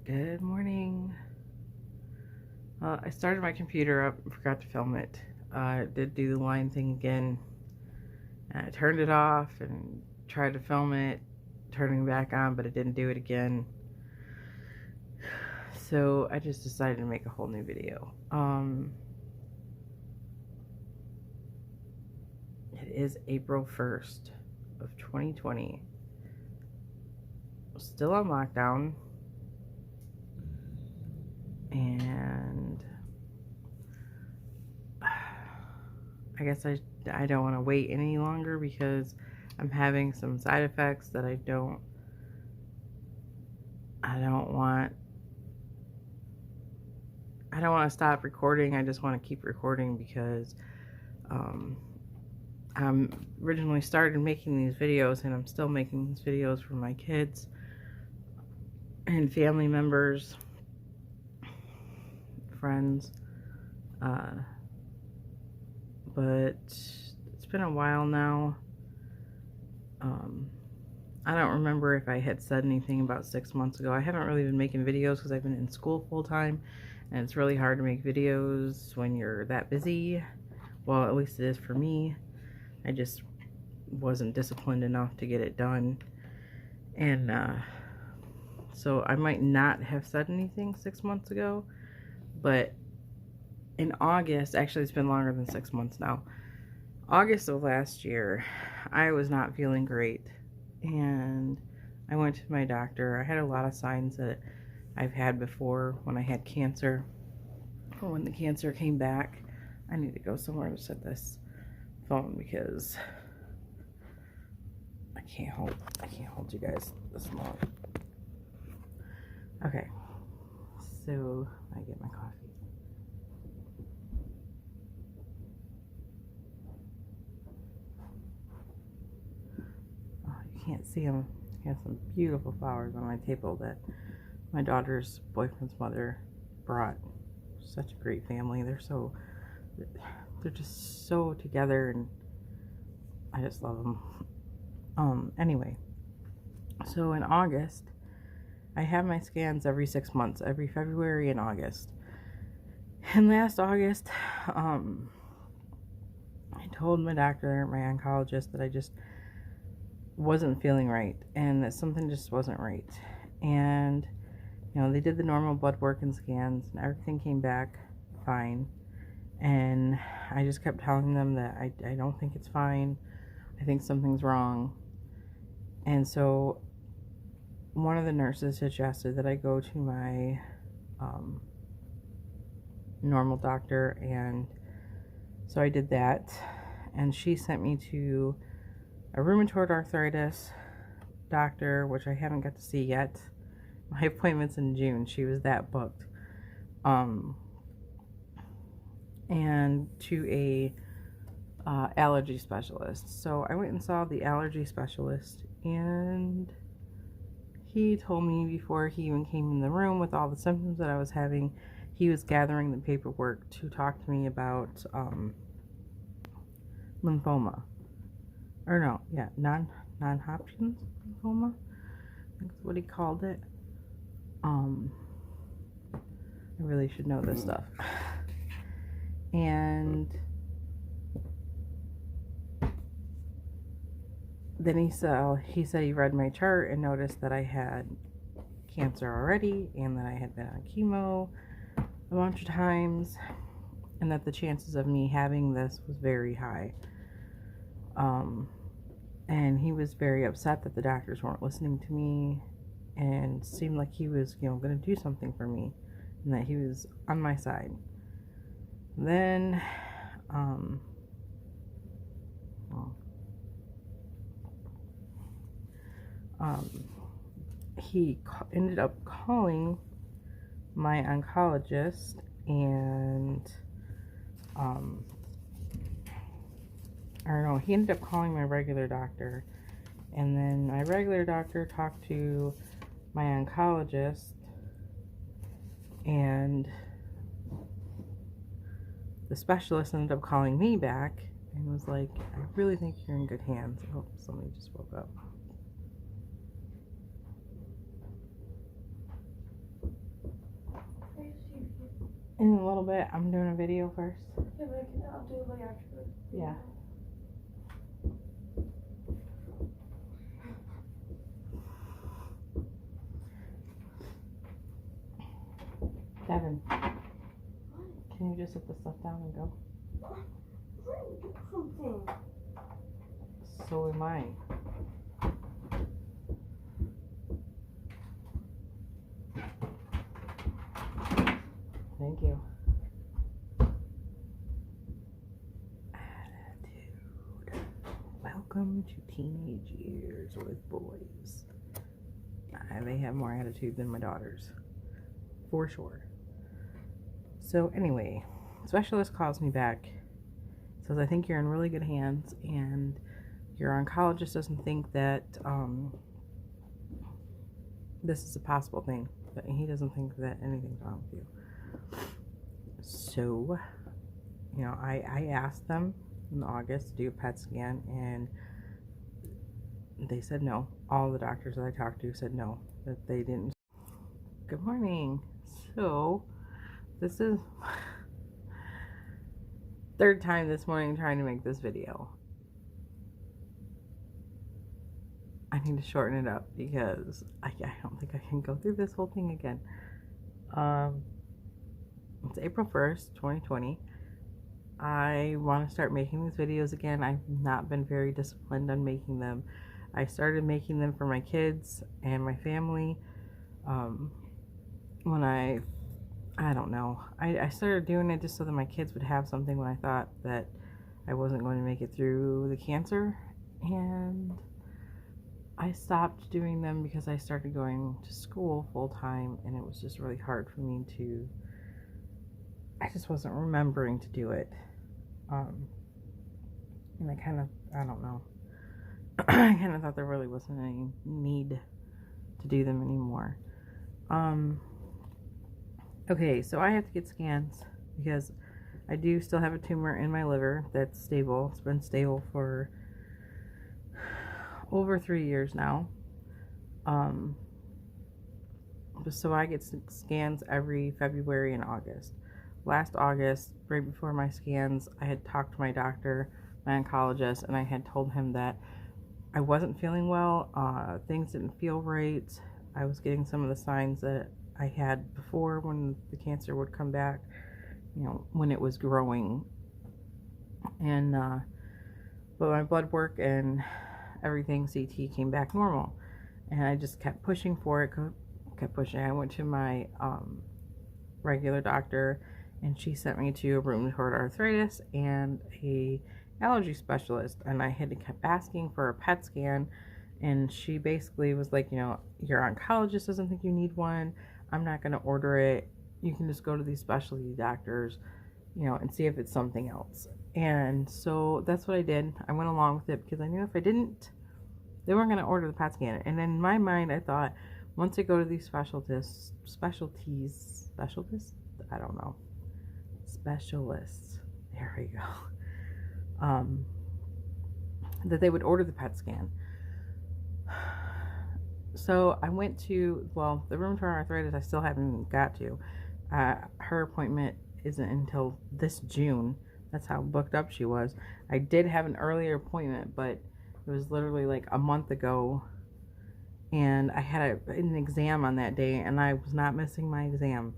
Good morning. I started my computer up and forgot to film it. I did do the line thing again. And I turned it off and tried to film it, turning back on, but it didn't do it again. So I just decided to make a whole new video. It is April 1st of 2020. Still on lockdown. And I guess I don't want to wait any longer because I'm having some side effects that I don't want to stop recording. I just want to keep recording because I'm originally started making these videos, and I'm still making these videos for my kids and family members, friends, but it's been a while now. I don't remember if I had said anything about 6 months ago. I haven't really been making videos because I've been in school full time, and it's really hard to make videos when you're that busy. Well, at least it is for me. I just wasn't disciplined enough to get it done, and so I might not have said anything 6 months ago, but in August, actually it's been longer than 6 months now, August of last year, I was not feeling great, and I went to my doctor. I had a lot of signs that I've had before when I had cancer, or when the cancer came back. I need to go somewhere to set this phone because I can't hold you guys this long. Okay, so I get my coffee. Can't see them. I have some beautiful flowers on my table that my daughter's boyfriend's mother brought. Such a great family. They're just so together, and I just love them. Anyway, so in August, I have my scans every 6 months, every February and August. And last August, I told my doctor, my oncologist, that I just wasn't feeling right, and that something just wasn't right. And they did the normal blood work and scans, and everything came back fine. And I just kept telling them that I don't think it's fine. I think something's wrong. And so one of the nurses suggested that I go to my normal doctor, and so I did that, and she sent me to a rheumatoid arthritis doctor, which I haven't got to see yet. My appointment's in June. She was that booked. And to a allergy specialist. So I went and saw the allergy specialist, and he told me before he even came in the room with all the symptoms that I was having, he was gathering the paperwork to talk to me about lymphoma. Or no, yeah, non-Hodgkin's lymphoma. That's what he called it. I really should know this stuff. And then he said he read my chart and noticed that I had cancer already, and that I had been on chemo a bunch of times, and that the chances of me having this was very high. And he was very upset that the doctors weren't listening to me, and seemed like he was, going to do something for me, and that he was on my side. Then, he ended up calling my oncologist, and he ended up calling my regular doctor, and then my regular doctor talked to my oncologist, and the specialist ended up calling me back and was like, I really think you're in good hands. Oh, somebody just woke up. In a little bit, I'm doing a video first. Yeah, but I'll do it like after. Yeah. Devin, can you just set the stuff down and go? Do something. So am I. Thank you. Attitude. Welcome to teenage years with boys. They have more attitude than my daughters. For sure. So anyway, specialist calls me back. Says, I think you're in really good hands, and your oncologist doesn't think that this is a possible thing. But he doesn't think that anything's wrong with you. So, you know, I asked them in August to do a PET scan, and they said no. All the doctors that I talked to said no, that they didn't. Good morning. So, this is third time this morning trying to make this video. I need to shorten it up because I don't think I can go through this whole thing again. It's April 1st, 2020. I want to start making these videos again. I've not been very disciplined on making them. I started making them for my kids and my family. When I don't know. I started doing it just so that my kids would have something when I thought that I wasn't going to make it through the cancer. And I stopped doing them because I started going to school full time, and it was just really hard for me to, I just wasn't remembering to do it. And I don't know. I kind of thought there really wasn't any need to do them anymore. Okay, so I have to get scans because I do still have a tumor in my liver that's stable. It's been stable for over 3 years now. So I get scans every February and August. Last August, right before my scans, I had talked to my doctor, my oncologist, and I had told him that I wasn't feeling well. Things didn't feel right. I was getting some of the signs that I had before when the cancer would come back, you know, when it was growing. And but my blood work and everything, CT, came back normal, and I just kept pushing for it. Kept pushing. I went to my regular doctor, and she sent me to a rheumatoid arthritis and a allergy specialist, and I had to keep asking for a PET scan, and she basically was like, you know, your oncologist doesn't think you need one. I'm not going to order it. You can just go to these specialty doctors, you know, and see if it's something else. And so that's what I did. I went along with it because I knew if I didn't, they weren't going to order the PET scan. And in my mind, I thought, once I go to these specialists, I don't know, specialists, there we go, that they would order the PET scan. So I went to, well, the rheumatoid arthritis I still haven't got to. Her appointment isn't until this June. That's how booked up she was. I did have an earlier appointment, but it was literally like a month ago, and I had an exam on that day, and I was not missing my exam.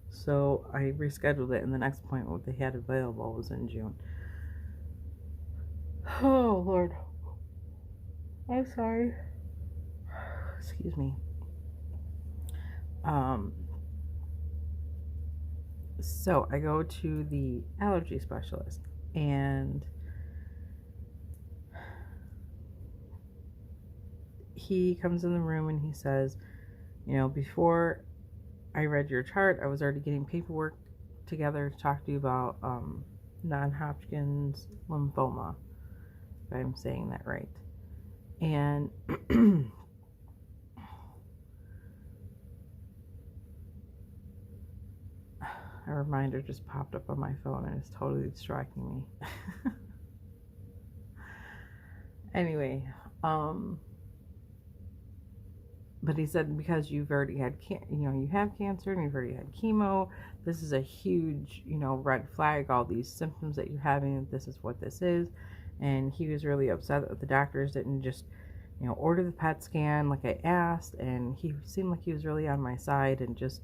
So I rescheduled it, and the next appointment they had available was in June. Oh, Lord. I'm sorry. Excuse me. So I go to the allergy specialist, and he comes in the room and he says, you know, before I read your chart, I was already getting paperwork together to talk to you about non-Hodgkin's lymphoma, if I'm saying that right. And a reminder just popped up on my phone and it's totally distracting me. Anyway, But he said, because you've already had, you have cancer and you've already had chemo, this is a huge, red flag, all these symptoms that you're having, this is what this is. And he was really upset that the doctors didn't just, order the PET scan like I asked. And he seemed like he was really on my side and just,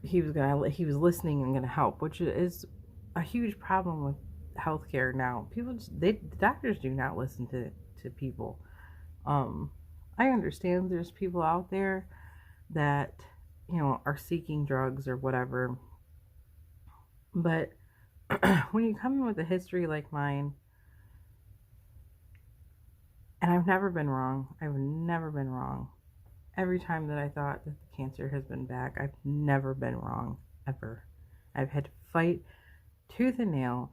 he was listening and gonna help, which is a huge problem with healthcare now. The doctors do not listen to people. I understand there's people out there that, are seeking drugs or whatever. But when you come in with a history like mine, and I've never been wrong. Every time that I thought that the cancer has been back, I've never been wrong, ever. I've had to fight tooth and nail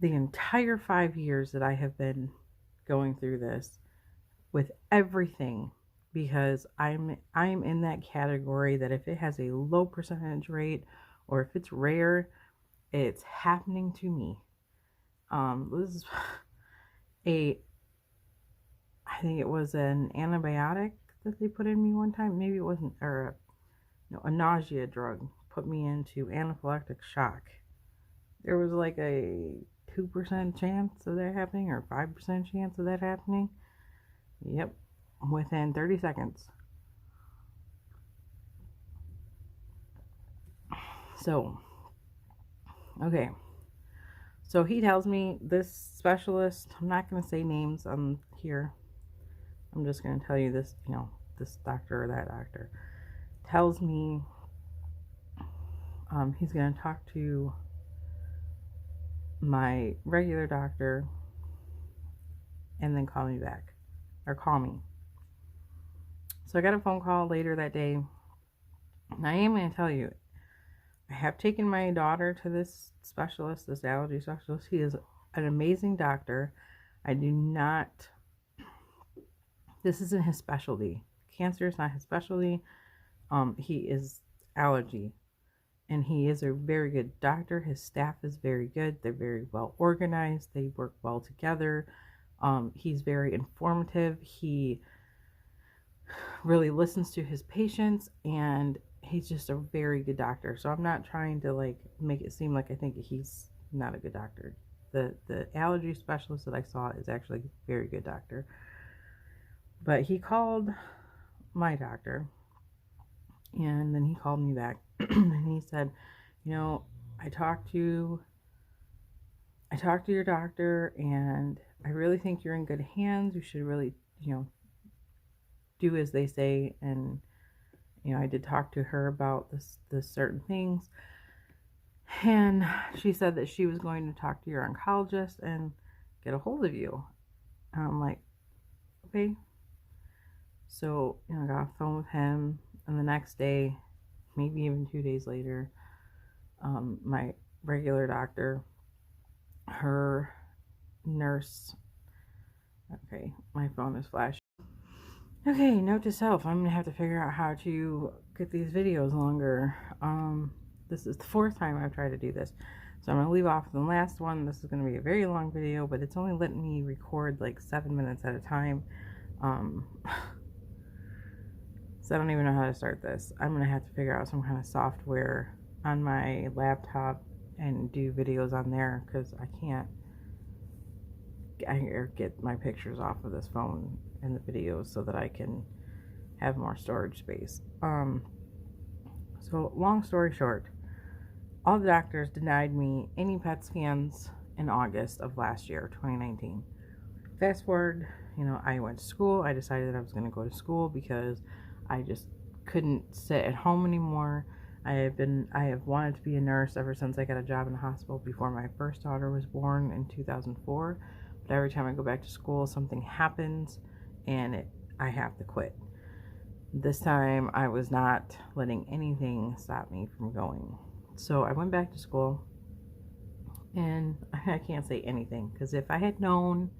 the entire 5 years that I have been going through this with everything, because I'm in that category that if it has a low percentage rate or if it's rare, it's happening to me. This is I think it was an antibiotic that they put in me one time. Maybe it wasn't, or a nausea drug put me into anaphylactic shock. There was like a 2% chance of that happening, or 5% chance of that happening. Yep, within 30 seconds. So, okay. So he tells me, this specialist, I'm not going to say names on here. I'm just going to tell you this, this doctor or that doctor tells me he's going to talk to my regular doctor and then call me back, or call me. So I got a phone call later that day, and I am going to tell you, I have taken my daughter to this specialist, this allergy specialist. He is an amazing doctor. This isn't his specialty. Cancer is not his specialty. He is allergy. And he is a very good doctor. His staff is very good. They're very well organized. They work well together. He's very informative. He really listens to his patients, and he's just a very good doctor. So I'm not trying to make it seem like I think he's not a good doctor. The allergy specialist that I saw is actually a very good doctor. But he called my doctor, and then he called me back, and he said, I talked to your doctor, and I really think you're in good hands. You should really, do as they say. And, I did talk to her about this certain things. And she said that she was going to talk to your oncologist and get a hold of you. And I'm like, okay. So, I got off the phone with him, and the next day, maybe even 2 days later, my regular doctor, her nurse, okay, my phone is flashing. Okay, note to self, I'm going to have to figure out how to get these videos longer. This is the 4th time I've tried to do this. So I'm going to leave off the last one. This is going to be a very long video, but it's only letting me record 7 minutes at a time. So I don't even know how to start this. I'm going to have to figure out some kind of software on my laptop and do videos on there, because I can't get my pictures off of this phone in the videos so that I can have more storage space. So long story short, all the doctors denied me any PET scans in August of last year, 2019. Fast forward, I went to school. I decided that I was going to go to school because I just couldn't sit at home anymore. I have wanted to be a nurse ever since I got a job in the hospital before my first daughter was born in 2004. But every time I go back to school, something happens and I have to quit. This time I was not letting anything stop me from going. So I went back to school, and I can't say anything, because if I had known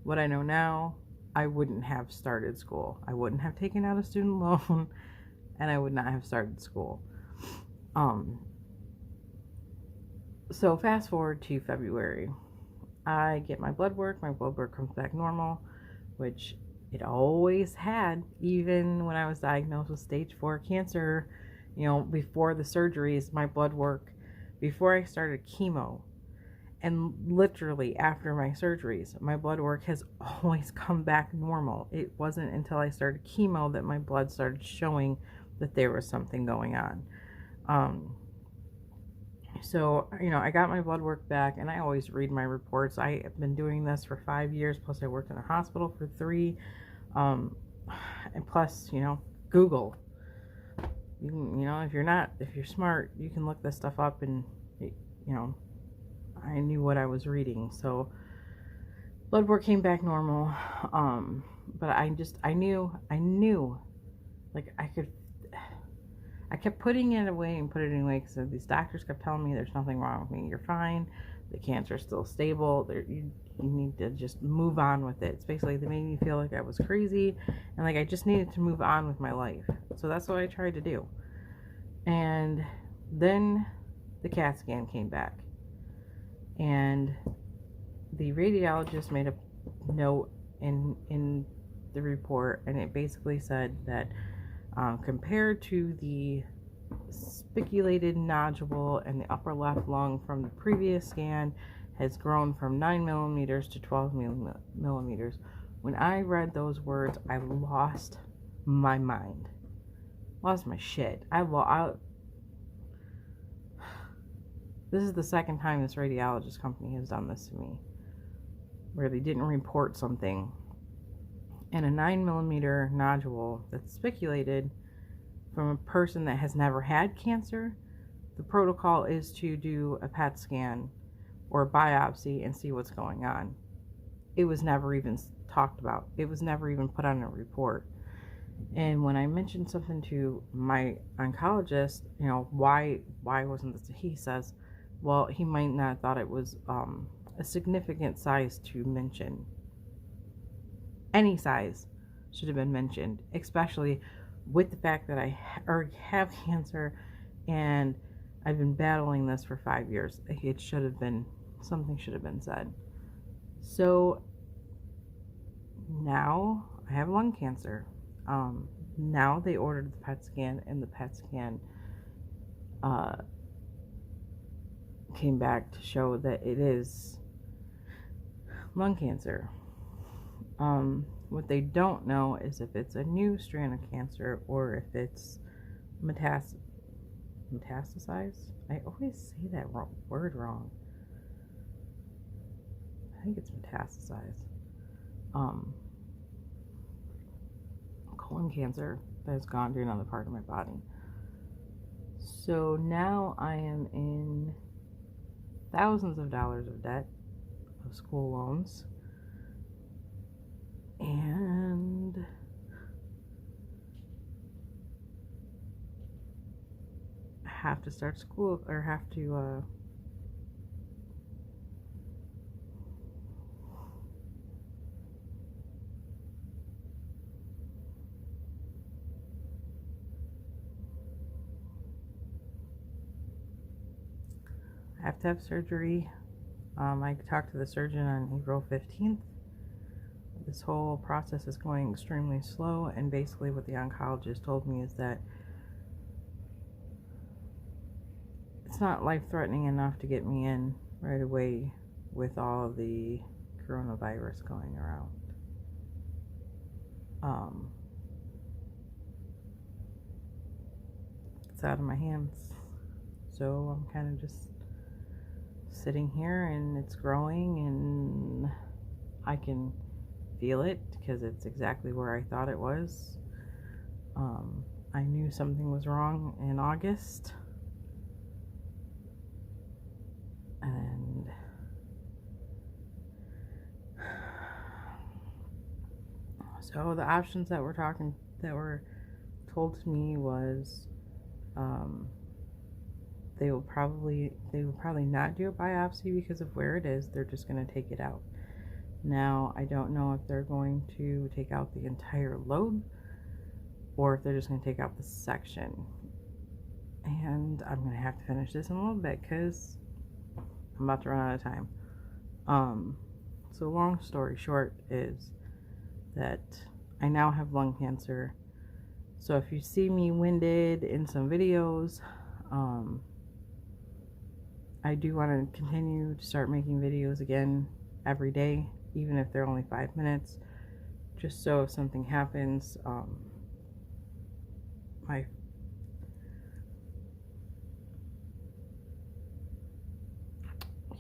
what I know now, I wouldn't have started school. I wouldn't have taken out a student loan, and I would not have started school. So fast forward to February. I get my blood work. My blood work comes back normal, which It always had, even when I was diagnosed with stage 4 cancer, before the surgeries, my blood work, before I started chemo, and literally after my surgeries, my blood work has always come back normal. It wasn't until I started chemo that my blood started showing that there was something going on. So, I got my blood work back, and I always read my reports. I have been doing this for 5 years, plus I worked in a hospital for 3. And plus, Google. If you're smart, you can look this stuff up, and, I knew what I was reading. So, blood work came back normal. But I knew, like, I kept putting it away and put it away because these doctors kept telling me there's nothing wrong with me. You're fine. The cancer's still stable. You need to just move on with it. It's basically, they made me feel like I was crazy and like I just needed to move on with my life. So that's what I tried to do. And then the CAT scan came back. And the radiologist made a note in the report, and it basically said that compared to the spiculated nodule in the upper left lung from the previous scan, has grown from 9 millimeters to 12 millimeters. When I read those words, I lost my mind. Lost my shit. This is the second time this radiologist company has done this to me, where they didn't report something. And a 9 millimeter nodule that's spiculated from a person that has never had cancer, the protocol is to do a PET scan or a biopsy and see what's going on. It was never even talked about. It was never even put on a report. And when I mentioned something to my oncologist, why wasn't this? He says, well, he might not have thought it was a significant size to mention. Any size should have been mentioned, especially with the fact that I already have cancer and I've been battling this for 5 years. It should have been, something should have been said. So now I have lung cancer. Now they ordered the PET scan, and the PET scan came back to show that it is lung cancer. What they don't know is if it's a new strand of cancer or if it's metastasized. I always say that word wrong. I think it's metastasized. Colon cancer that has gone to another part of my body. So now I am in thousands of dollars of debt of school loans. And have to start school, or have to have surgery. I talked to the surgeon on April 15th. This whole process is going extremely slow, and basically what the oncologist told me is that it's not life-threatening enough to get me in right away with all of the coronavirus going around. It's out of my hands. So I'm kind of just sitting here, and it's growing, and I can feel it because it's exactly where I thought it was. I knew something was wrong in August, and so the options that were told to me was they will probably not do a biopsy because of where it is. They're just going to take it out. Now, I don't know if they're going to take out the entire lobe or if they're just going to take out the section. And I'm going to have to finish this in a little bit because I'm about to run out of time. So long story short is that I now have lung cancer. So if you see me winded in some videos, I do want to continue to start making videos again every day, even if they're only 5 minutes, just so if something happens,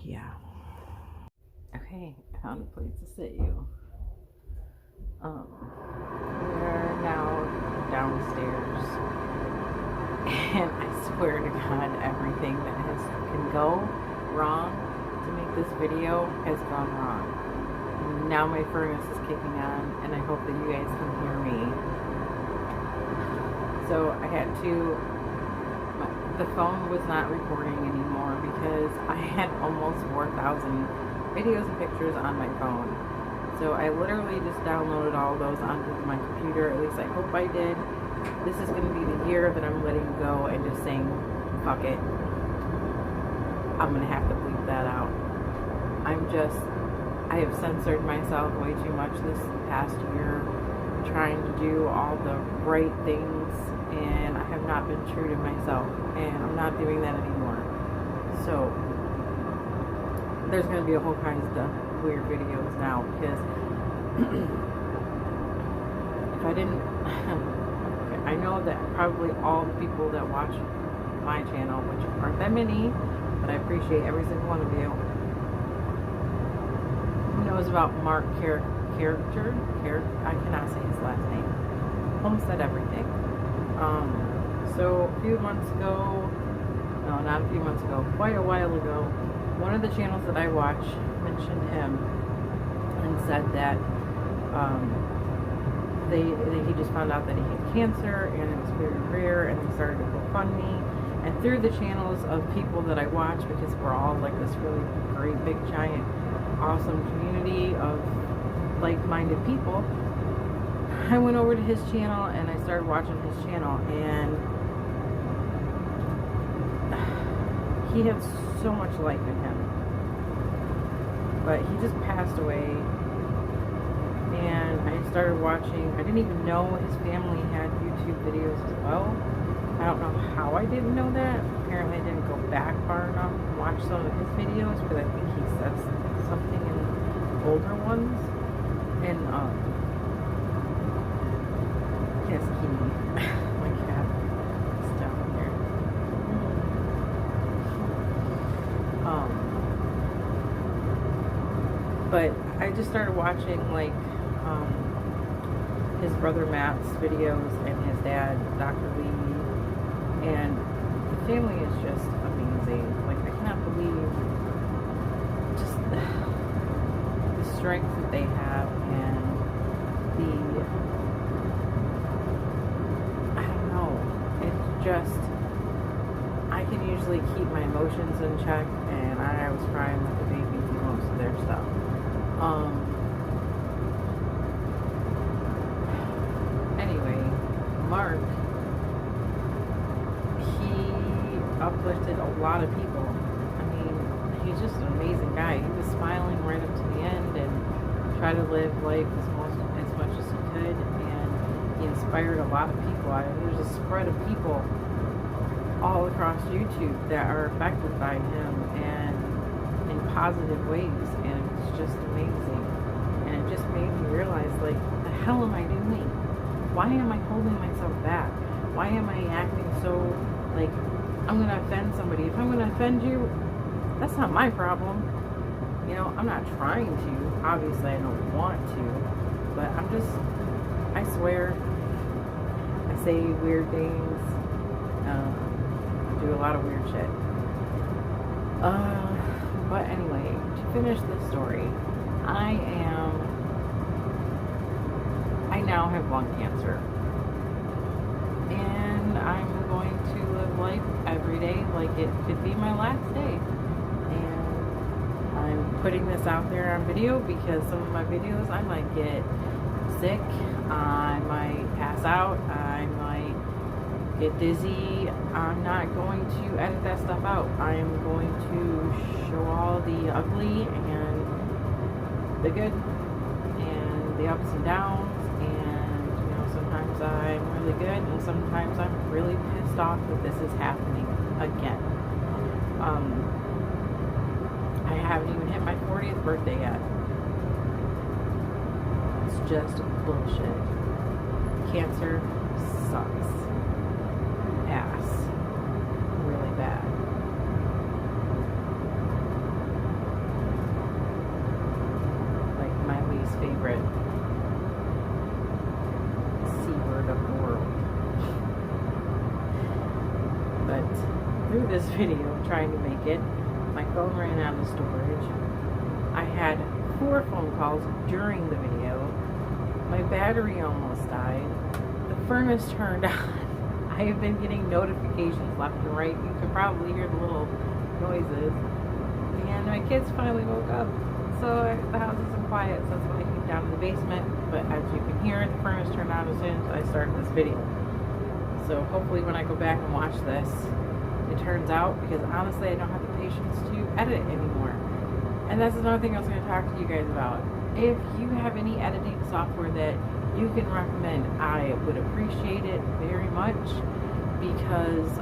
yeah. Okay, I found a place to sit you. We're now downstairs, and I swear to God, everything that can go wrong to make this video has gone wrong. Now my furnace is kicking on, and I hope that you guys can hear me. So I had to, the phone was not recording anymore because I had almost 4,000 videos and pictures on my phone. So I literally just downloaded all those onto my computer. At least I hope I did. This is going to be the year that I'm letting go and just saying, fuck it. I'm going to have to bleep that out. I have censored myself way too much this past year, trying to do all the right things, and I have not been true to myself, and I'm not doing that anymore. So there's going to be a whole kinds of weird videos now, because if I didn't I know that probably all the people that watch my channel, which aren't that many, but I appreciate every single one of you, knows about Mark Character. I cannot say his last name. Homestead Everything. So a few months ago, no, not a few months ago, quite a while ago, one of the channels that I watch mentioned him and said that he just found out that he had cancer, and it was very rare, and they started to GoFundMe. And through the channels of people that I watch, because we're all like this really great, big, giant, awesome community of like-minded people, I went over to his channel and I started watching his channel, and he had so much life in him, but he just passed away. And I started watching, I didn't even know his family had YouTube videos as well. I don't know how I didn't know that. Apparently I didn't go back far enough and watch some of his videos, because I think he says something in older ones. And, yes, my cat is down there. But I just started watching, like, his brother Matt's videos and his dad, Dr. Lee, and the family is just amazing. Like, I cannot believe just the strength that they have, and I don't know, it's just, I can usually keep my emotions in check, and I was crying like a baby through most of their stuff. Anyway, Mark, he uplifted a lot of people. I mean, he's just an amazing guy. He was smiling right up to the end and tried to live life as much as he could, and he inspired a lot of people. There's a spread of people all across YouTube that are affected by him, and in positive ways, and it's just amazing. And it just made me realize, like, the hell am I doing? Why am I holding myself back? Why am I acting so like I'm gonna offend somebody? If I'm gonna offend you, that's not my problem. You know, I'm not trying to. Obviously I don't want to, but I swear, I say weird things, do a lot of weird shit. But anyway, to finish this story, I now have lung cancer, and I'm going to live life every day like it could be my last day. And I'm putting this out there on video because some of my videos, I might get sick, I might pass out, I might get dizzy. I'm not going to edit that stuff out. I'm going to show all the ugly and the good and the ups and downs, and I'm really good, and sometimes I'm really pissed off that this is happening again. I haven't even hit my 40th birthday yet. It's just bullshit. Cancer sucks. Ass. Really bad. Like my least favorite C word of the world. But through this video, trying to make it, my phone ran out of storage. I had 4 phone calls during the video. My battery almost died. The furnace turned on. I have been getting notifications left and right. You can probably hear the little noises. And my kids finally woke up. So the house isn't quiet, so that's why I came down to the basement. But as you can hear, the furnace turned on as soon as I started this video. So hopefully when I go back and watch this, it turns out, because honestly I don't have the patience to edit anymore. And that's another thing I was going to talk to you guys about. If you have any editing software that you can recommend, I would appreciate it very much, because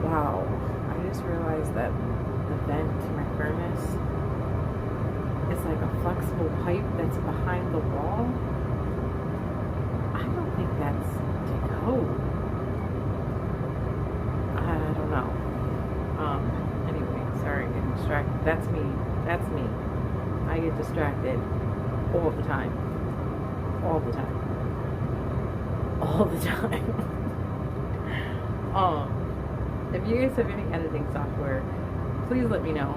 wow, I just realized that the vent to my furnace is like a flexible pipe that's behind the wall. I don't think that's to code. I don't know. Anyway, sorry, getting distracted. That's me. That's me. I get distracted all the time. All the time. All the time. If you guys have any editing software, please let me know.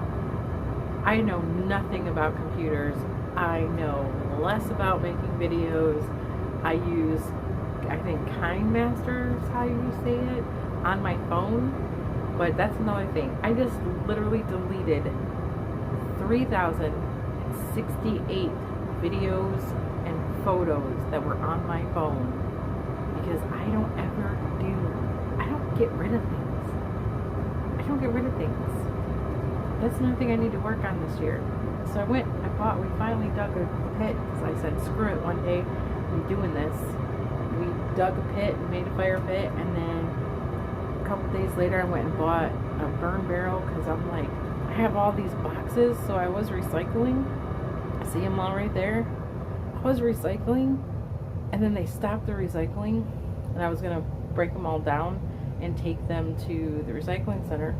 I know nothing about computers. I know less about making videos. I use, I think, KineMaster is how you say it, on my phone. But that's another thing. I just literally deleted 3,068 videos and photos that were on my phone, because I don't get rid of things. I don't get rid of things. That's another thing I need to work on this year. So we finally dug a pit, because I said, screw it, one day I'm doing this. We dug a pit and made a fire pit, and then a couple days later I went and bought a burn barrel, because I'm like, I have all these boxes, so I was recycling. See them all right there? I was recycling, and then they stopped the recycling, and I was going to break them all down and take them to the recycling center.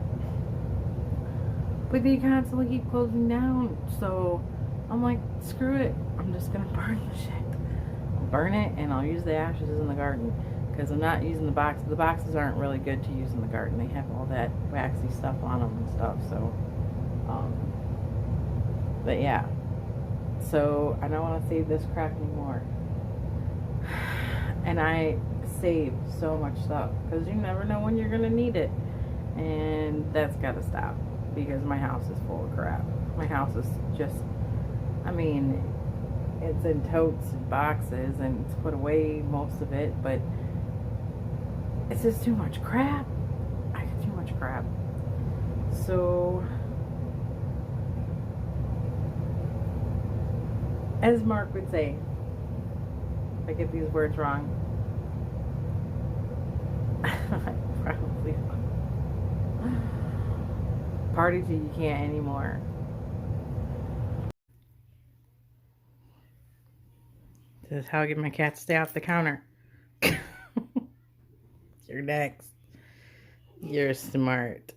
But they constantly keep closing down, so I'm like, screw it. I'm just going to burn the shit. I'll burn it, and I'll use the ashes in the garden, because I'm not using the box. The boxes aren't really good to use in the garden. They have all that waxy stuff on them and stuff, so but yeah, so I don't want to save this crap anymore. And I save so much stuff, because you never know when you're gonna need it, and that's gotta stop, because my house is full of crap. My house is just, I mean, it's in totes and boxes, and it's put away, most of it, but it's just too much crap. I got too much crap. So, as Mark would say, if I get these words wrong, I probably party till you can't anymore. This is how I get my cat to stay off the counter. You're next. You're smart.